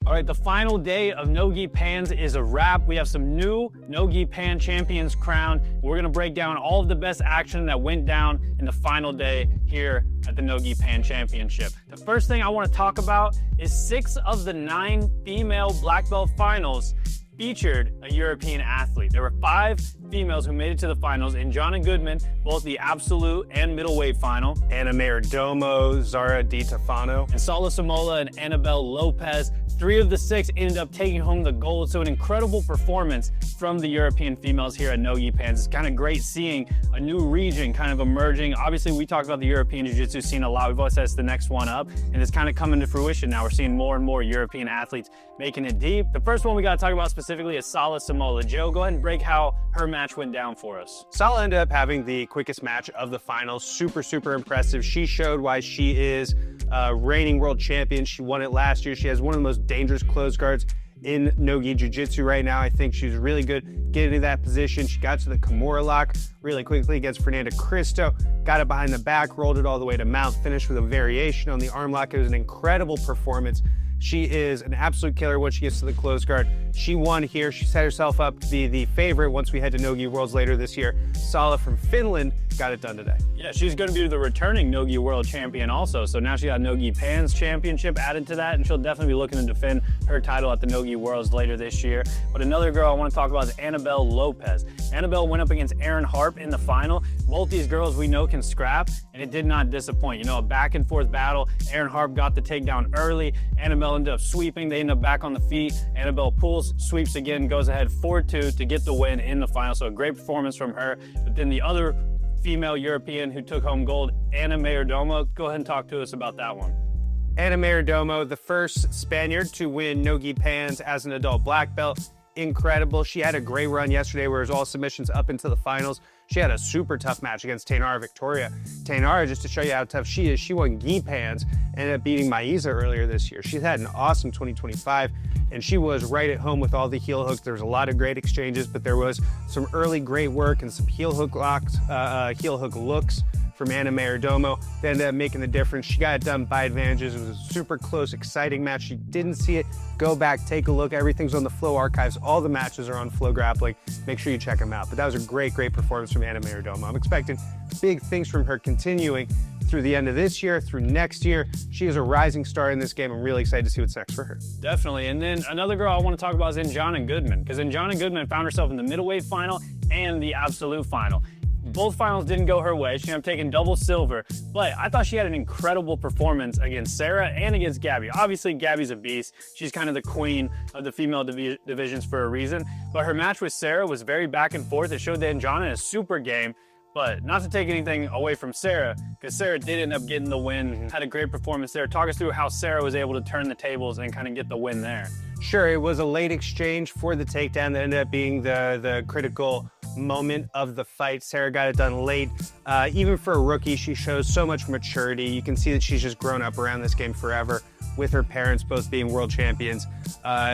All right, the final day of Nogi Pans is a wrap. We have some new Nogi Pan champions crowned. We're gonna break down all of the best action that went down in the final day here at the Nogi Pan Championship. The first thing I wanna talk about is 6 of the 9 female black belt finals featured a European athlete. There were 5 females who made it to the finals in John and Goodman, both the absolute and middleweight final. Anna Mayordomo, Zara Di Stefano, and Sala Samola and Annabelle Lopez. 3 of the 6 ended up taking home the gold, so an incredible performance from the European females here at Nogi Pans. It's kind of great seeing a new region kind of emerging. Obviously, we talked about the European Jiu-Jitsu scene a lot. We've always said it's the next one up, and it's kind of coming to fruition now. We're seeing more and more European athletes making it deep. The first one we got to talk about specifically is Sala Samola. Joe, go ahead and break how her match went down for us. Sala ended up having the quickest match of the finals. Super impressive. She showed why she is reigning world champion. She won it last year. She has one of the most dangerous close guards in Nogi Jiu-Jitsu right now. I think she's really good getting to that position. She got to the Kimura lock really quickly against Fernanda Cristo, got it behind the back, rolled it all the way to mount, finished with a variation on the arm lock. It was an incredible performance. She is an absolute killer once she gets to the close guard. She won here. She set herself up to be the favorite once we head to Nogi Worlds later this year. Sala from Finland got it done today. Yeah, she's going to be the returning Nogi World Champion also. So now she got Nogi Pans Championship added to that, and she'll definitely be looking to defend her title at the Nogi Worlds later this year. But another girl I want to talk about is Annabelle Lopez. Annabelle went up against Erin Harp in the final. Both these girls we know can scrap, and it did not disappoint. You know, a back and forth battle. Erin Harp got the takedown early. Annabelle ended up sweeping. They ended up back on the feet. Annabelle pulls, sweeps again, goes ahead 4-2 to get the win in the final. So a great performance from her. But then the other female European who took home gold, Anna Mayordomo. Go ahead and talk to us about that one. Anna Mayordomo, the first Spaniard to win Nogi Pans as an adult black belt. Incredible. She had a great run yesterday where it was all submissions up into the finals. She had a super tough match against Tainara Victoria. Tainara, just to show you how tough she is, she won Gi Pans, ended up beating Maisa earlier this year. She's had an awesome 2025, and she was right at home with all the heel hooks. There was a lot of great exchanges, but there was some early great work and some heel hook looks from Anna Mayordomo. They ended up making the difference. She got it done by advantages. It was a super close, exciting match. You didn't see it, go back, take a look. Everything's on the Flow archives. All the matches are on FloGrappling. Make sure you check them out. But that was a great performance from Anna Mayordomo. I'm expecting big things from her continuing through the end of this year, through next year. She is a rising star in this game. I'm really excited to see what's next for her. Definitely. And then another girl I want to talk about is Njana and Goodman, because Njana and Goodman found herself in the middleweight final and the absolute final. Both finals didn't go her way. She ended up taking double silver, but I thought she had an incredible performance against Sarah and against Gabi. Obviously, Gabi's a beast. She's kind of the queen of the female divisions for a reason, but her match with Sarah was very back and forth. It showed that Njana is super game, but not to take anything away from Sarah, because Sarah did end up getting the win, had a great performance there. Talk us through how Sarah was able to turn the tables and kind of get the win there. Sure, it was a late exchange for the takedown that ended up being the critical moment of the fight. Sarah got it done late. Even for a rookie, she shows so much maturity. You can see that she's just grown up around this game forever with her parents both being world champions.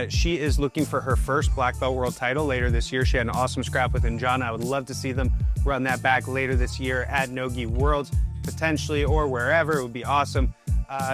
She is looking for her first black belt world title later this year. She had an awesome scrap with Njana. I would love to see them run that back later this year at Nogi Worlds, potentially, or wherever. It would be awesome.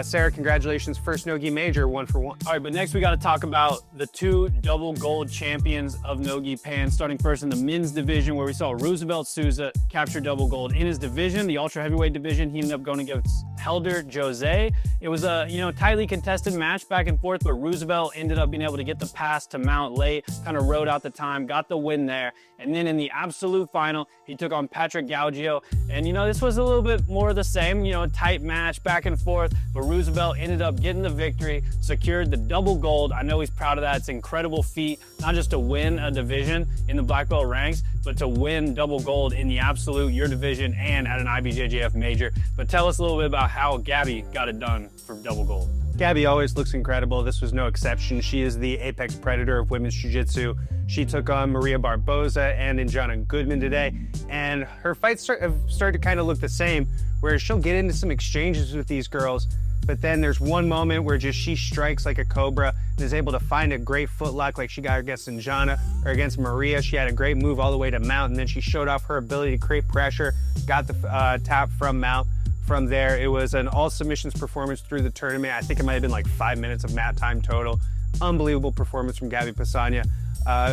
Sarah, congratulations, first Nogi major, 1 for 1. All right, but next we got to talk about the 2 double gold champions of Nogi Pans, starting first in the men's division, where we saw Roosevelt Souza capture double gold in his division, the ultra heavyweight division. He ended up going against Helder Jose. It was a tightly contested match back and forth, but Roosevelt ended up being able to get the pass to mount late, kind of rode out the time, got the win there. And then in the absolute final, he took on Patrick Gaudio. And this was a little bit more of the same, a tight match back and forth, but Roosevelt ended up getting the victory, secured the double gold. I know he's proud of that. It's an incredible feat, not just to win a division in the black belt ranks, but to win double gold in the absolute, your division, and at an IBJJF major. But tell us a little bit about how Gabi got it done for double gold. Gabi always looks incredible. This was no exception. She is the apex predator of women's jiu-jitsu. She took on Maria Barboza and Njana Goodman today, and her fights have started to kind of look the same, where she'll get into some exchanges with these girls, but then there's one moment where just she strikes like a cobra and is able to find a great footlock like she got against Njana or against Maria. She had a great move all the way to mount, and then she showed off her ability to create pressure, got the tap from mount. From there, it was an all submissions performance through the tournament. I think it might have been like 5 minutes of mat time total. Unbelievable performance from Gabi Pessanha,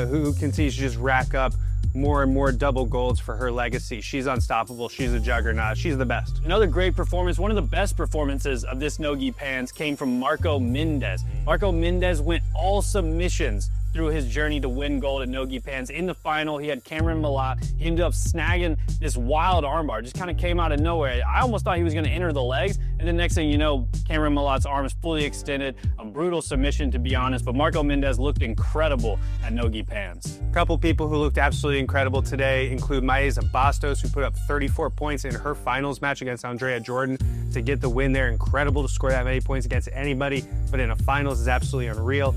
who continues to just rack up more and more double golds for her legacy. She's unstoppable. She's a juggernaut. She's the best. Another great performance, one of the best performances of this Nogi Pans came from Marco Mendez. Marco Mendez went all submissions through his journey to win gold at Nogi Pans. In the final, he had Cameron Malat. He ended up snagging this wild armbar, just kind of came out of nowhere. I almost thought he was gonna enter the legs, and then next thing you know, Cameron Malat's arm is fully extended. A brutal submission, to be honest, but Marco Mendez looked incredible at Nogi Pans. A couple people who looked absolutely incredible today include Maeza Bastos, who put up 34 points in her finals match against Andrea Jordan to get the win there. Incredible to score that many points against anybody, but in a finals is absolutely unreal.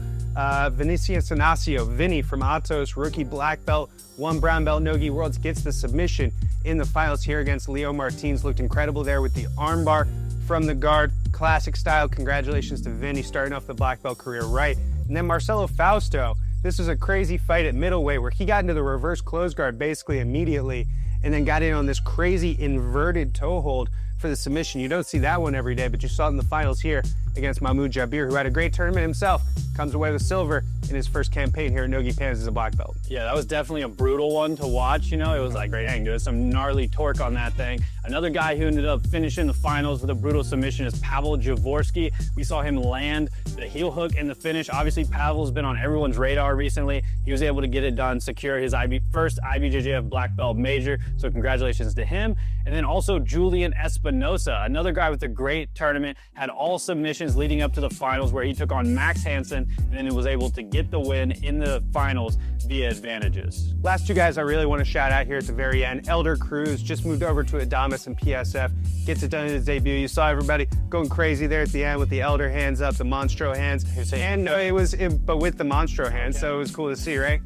Vinicius Inacio, Vinny from Atos, rookie black belt, won brown belt Nogi Worlds, gets the submission in the finals here against Leo Martins. Looked incredible there with the armbar from the guard. Classic style. Congratulations to Vinny, starting off the black belt career right. And then Marcelo Fausto. This was a crazy fight at middleweight where he got into the reverse close guard basically immediately and then got in on this crazy inverted toe hold for the submission. You don't see that one every day, but you saw it in the finals here against Mahmoud Jabir, who had a great tournament himself. Comes away with silver in his first campaign here at Nogi Pans as a black belt. Yeah, that was definitely a brutal one to watch. You know, it was like, dang, dude, some gnarly torque on that thing. Another guy who ended up finishing the finals with a brutal submission is Pavel Javorsky. We saw him land the heel hook in the finish. Obviously, Pavel's been on everyone's radar recently. He was able to get it done, secure his first IBJJF black belt major. So congratulations to him. And then also Julian Espinosa, another guy with a great tournament, had all submissions leading up to the finals where he took on Max Hansen and then was able to get the win in the finals via advantages. Last two guys I really want to shout out here at the very end. Elder Cruz just moved over to Adamas and PSF, gets it done in his debut. You saw everybody going crazy there at the end with the Elder hands up, the Monstro hands, and but with the Monstro hands, so it was cool to see, right?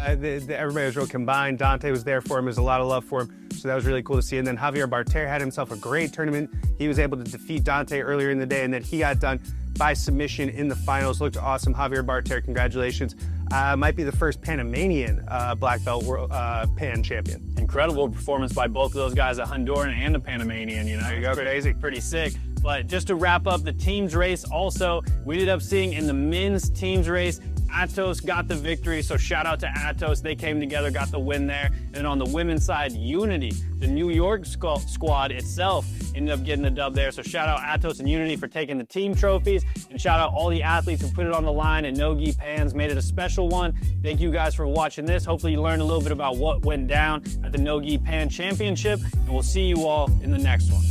Everybody was real combined. Dante was there for him. There's a lot of love for him. So that was really cool to see. And then Javier Barter had himself a great tournament. He was able to defeat Dante earlier in the day, and then he got done by submission in the finals. Looked awesome. Javier Barter, congratulations. Might be the first Panamanian black belt world, Pan champion. Incredible performance by both of those guys, a Honduran and a Panamanian. You know, there you go, crazy. Pretty sick. But just to wrap up the teams race, also, we ended up seeing in the men's teams race, Atos got the victory, so shout out to Atos. They came together, got the win there. And on the women's side, Unity, the New York squad itself, ended up getting the dub there. So shout out Atos and Unity for taking the team trophies, and shout out all the athletes who put it on the line, and Nogi Pans made it a special one. Thank you guys for watching this. Hopefully you learned a little bit about what went down at the Nogi Pan Championship, and we'll see you all in the next one.